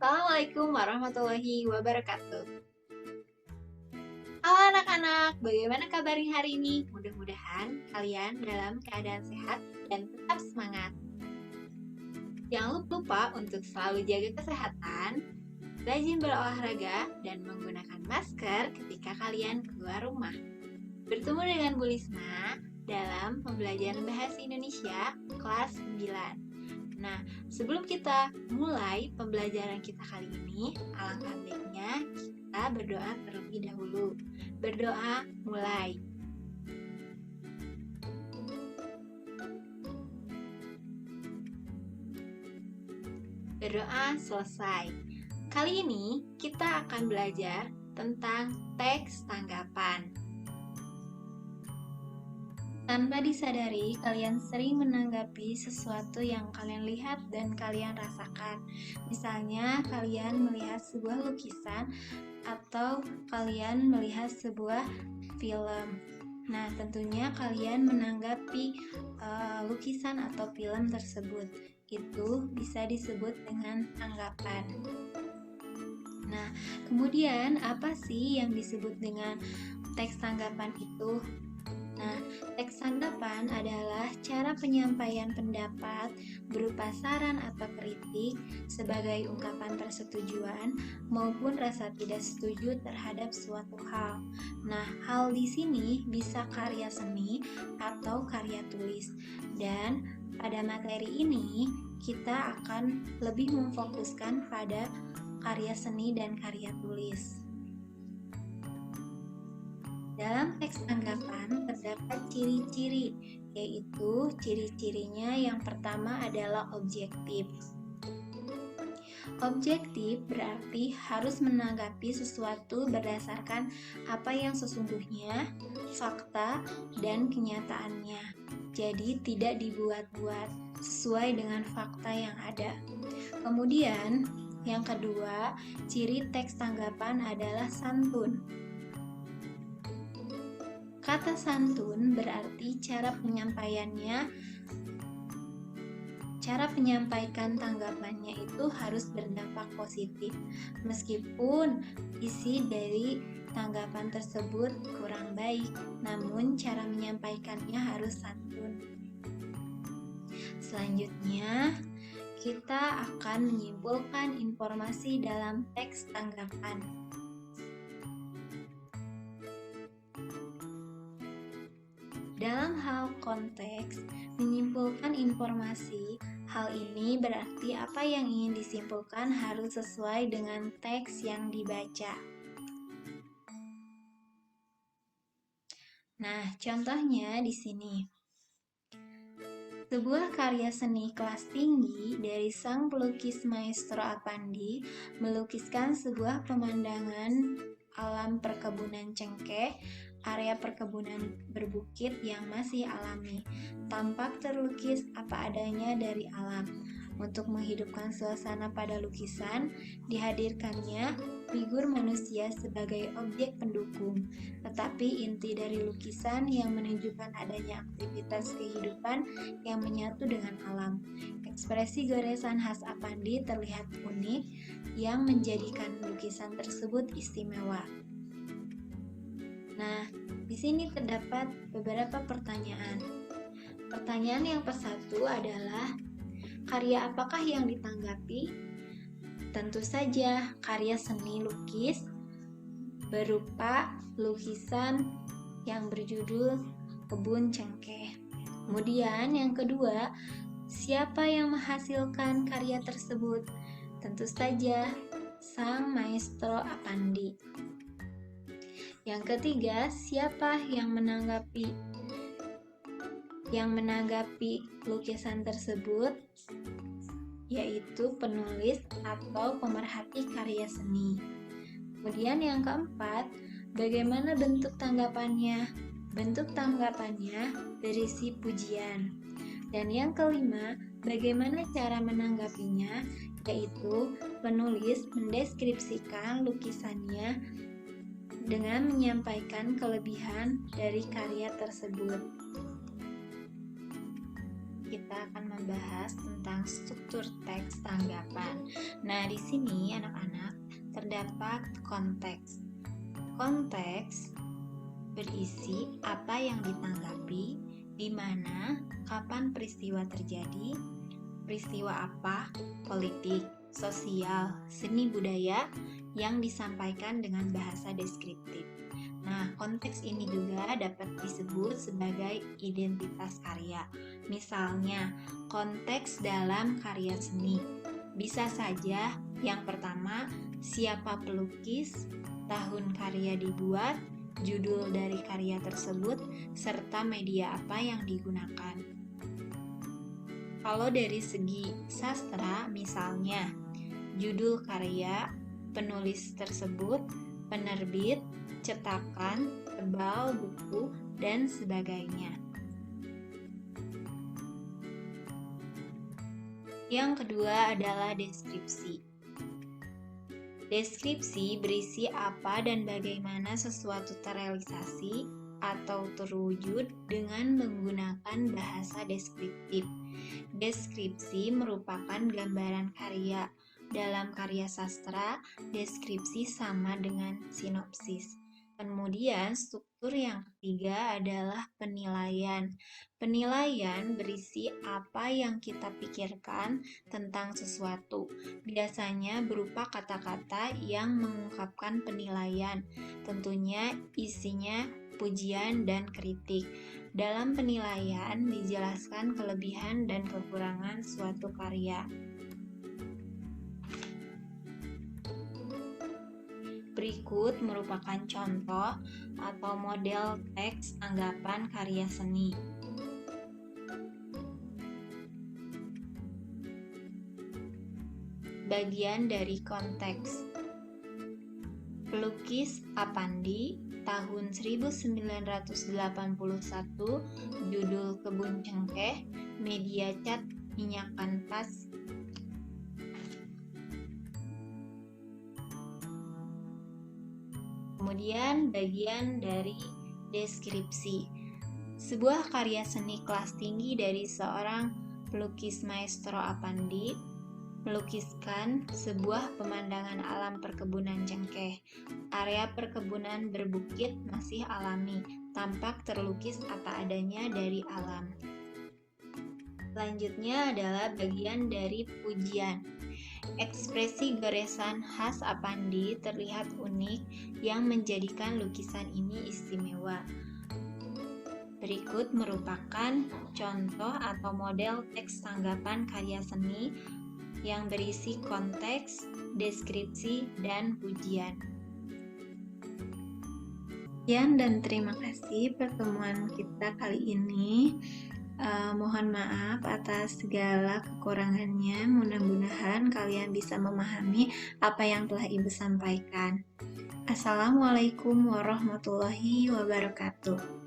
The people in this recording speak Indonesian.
Assalamualaikum warahmatullahi wabarakatuh. Halo anak-anak, bagaimana kabarnya hari ini? Mudah-mudahan kalian dalam keadaan sehat dan tetap semangat. Jangan lupa untuk selalu jaga kesehatan, rajin berolahraga, dan menggunakan masker ketika kalian keluar rumah. Bertemu dengan Bu Lisma dalam pembelajaran Bahasa Indonesia kelas 9. Nah, sebelum kita mulai pembelajaran kita kali ini, alangkah baiknya kita berdoa terlebih dahulu. Berdoa mulai. Berdoa selesai. Kali ini kita akan belajar tentang teks tanggapan. Tanpa disadari, kalian sering menanggapi sesuatu yang kalian lihat dan kalian rasakan. Misalnya, kalian melihat sebuah lukisan atau kalian melihat sebuah film. Nah, tentunya kalian menanggapi lukisan atau film tersebut. Itu bisa disebut dengan tanggapan. Nah, kemudian apa sih yang disebut dengan teks tanggapan itu? Nah, teks tanggapan adalah cara penyampaian pendapat berupa saran atau kritik sebagai ungkapan persetujuan maupun rasa tidak setuju terhadap suatu hal. Nah, hal di sini bisa karya seni atau karya tulis. Dan pada materi ini kita akan lebih memfokuskan pada karya seni dan karya tulis. Dalam teks tanggapan terdapat ciri-ciri, yaitu ciri-cirinya yang pertama adalah objektif. Objektif berarti harus menanggapi sesuatu berdasarkan apa yang sesungguhnya, fakta, dan kenyataannya. Jadi tidak dibuat-buat, sesuai dengan fakta yang ada. Kemudian, yang kedua, ciri teks tanggapan adalah santun. Kata santun berarti cara penyampaikan tanggapannya itu harus berdampak positif, meskipun isi dari tanggapan tersebut kurang baik, namun cara menyampaikannya harus santun. Selanjutnya, kita akan menyimpulkan informasi dalam teks tanggapan. Dalam hal konteks, menyimpulkan informasi, hal ini berarti apa yang ingin disimpulkan harus sesuai dengan teks yang dibaca. Nah, contohnya di sini. Sebuah karya seni kelas tinggi dari sang pelukis Maestro Apandi melukiskan sebuah pemandangan alam perkebunan cengkeh, area perkebunan berbukit yang masih alami, tampak terlukis apa adanya dari alam. Untuk menghidupkan suasana pada lukisan, dihadirkannya figur manusia sebagai objek pendukung, tetapi inti dari lukisan yang menunjukkan adanya aktivitas kehidupan yang menyatu dengan alam. Ekspresi goresan khas Apandi terlihat unik yang menjadikan lukisan tersebut istimewa. Nah, di sini terdapat beberapa pertanyaan. Pertanyaan yang persatu adalah, karya apakah yang ditanggapi? Tentu saja karya seni lukis berupa lukisan yang berjudul Kebun Cengkeh. Kemudian yang kedua, siapa yang menghasilkan karya tersebut? Tentu saja sang Maestro Apandi. Yang ketiga, siapa yang menanggapi lukisan tersebut? Yaitu penulis atau pemerhati karya seni. Kemudian yang keempat, bagaimana bentuk tanggapannya? Bentuk tanggapannya berisi pujian. Dan yang kelima, bagaimana cara menanggapinya? Yaitu penulis mendeskripsikan lukisannya dengan menyampaikan kelebihan dari karya tersebut. kita akan membahas tentang struktur teks tanggapan. Nah, di sini anak-anak terdapat konteks. Konteks berisi apa yang ditanggapi, di mana, kapan peristiwa terjadi, peristiwa apa, politik, sosial, seni budaya yang disampaikan dengan bahasa deskriptif. Nah, konteks ini juga dapat disebut sebagai identitas karya. Misalnya, konteks dalam karya seni. Bisa saja yang pertama, siapa pelukis, tahun karya dibuat, judul dari karya tersebut, serta media apa yang digunakan. Kalau dari segi sastra, misalnya, judul karya, penulis tersebut, penerbit, cetakan, tebal, buku, dan sebagainya. Yang kedua adalah deskripsi. Deskripsi berisi apa dan bagaimana sesuatu terrealisasi atau terwujud dengan menggunakan bahasa deskriptif. Deskripsi merupakan gambaran karya. Dalam karya sastra, deskripsi sama dengan sinopsis. Kemudian, struktur yang ketiga adalah penilaian. Penilaian berisi apa yang kita pikirkan tentang sesuatu. Biasanya berupa kata-kata yang mengungkapkan penilaian. Tentunya isinya pujian dan kritik. Dalam penilaian dijelaskan kelebihan dan kekurangan suatu karya. Berikut merupakan contoh atau model teks tanggapan karya seni. Bagian dari konteks. Pelukis Apandi, tahun 1981, judul Kebun Cengkeh, media cat minyak kanvas. Kemudian bagian dari deskripsi. Sebuah karya seni kelas tinggi dari seorang pelukis maestro Apandi melukiskan sebuah pemandangan alam perkebunan cengkeh. Area perkebunan berbukit masih alami, tampak terlukis apa adanya dari alam. Selanjutnya adalah bagian dari pujian. Ekspresi goresan khas Apandi terlihat unik yang menjadikan lukisan ini istimewa. Berikut merupakan contoh atau model teks tanggapan karya seni yang berisi konteks, deskripsi, dan pujian. Sekian dan terima kasih pertemuan kita kali ini. Mohon maaf atas segala kekurangannya. Mudah-mudahan kalian bisa memahami apa yang telah Ibu sampaikan. Assalamualaikum warahmatullahi wabarakatuh.